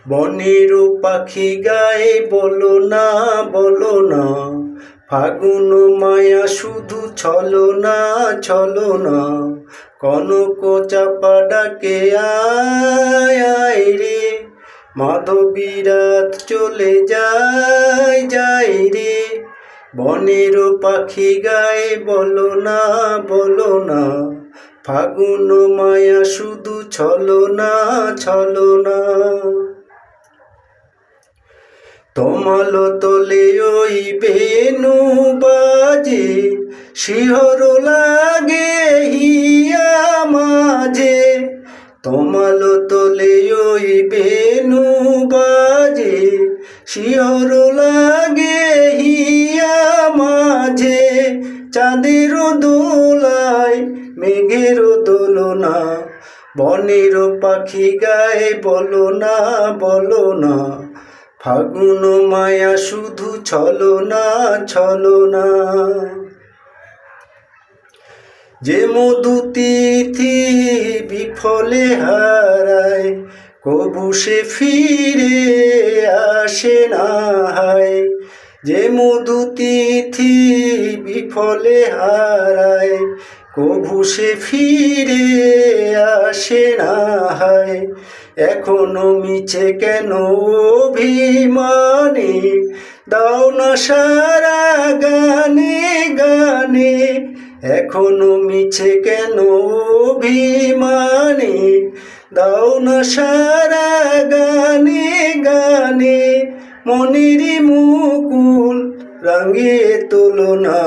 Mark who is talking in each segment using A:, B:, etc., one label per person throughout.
A: বনের পাখি গায়ে বলো না বলো না, ফাগুন মায়া শুধু ছলো না ছলো না। কনক চাপা ডাকে আয় আয় রে, মাধবী রাত চলে যায় যায় রে। বনের পাখি গায়ে বলো না বলো না, ফাগুন মায়া শুধু ছলো না ছলো না। তমাল তলে ওই বেনু বাজে, শিহর লাগে হিয়া মাঝে। তমাল তলে ওই বেনু বাজে, শিহর লাগে হিয়া মাঝে। চাঁদের দোলায় মেঘের দোলনা, বনের পাখি গায়ে বলো না বলো না, ফাগুন মায়া শুধু ছলো না ছলো না। যে মধু তিথি বিফলে হারায়, কবু সে ফিরে আসে না হায়। যে মধু তিথি বিফলে হারায়, কবু সে ফিরে আসে না হায়। এখনো মিছে কেন অভিমানে, দাও না সারা গানে গানে। এখনো মিছে কেন অভিমানে, দাও না সারা গানে গানে। মনেরই মুকুল রাঙিয়ে তোলো না,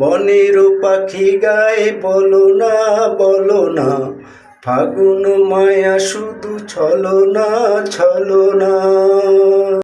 A: বনের পাখি গায়ে বলো না বলো না, ফাগুন মায়া শুধু ছলো না ছলো না।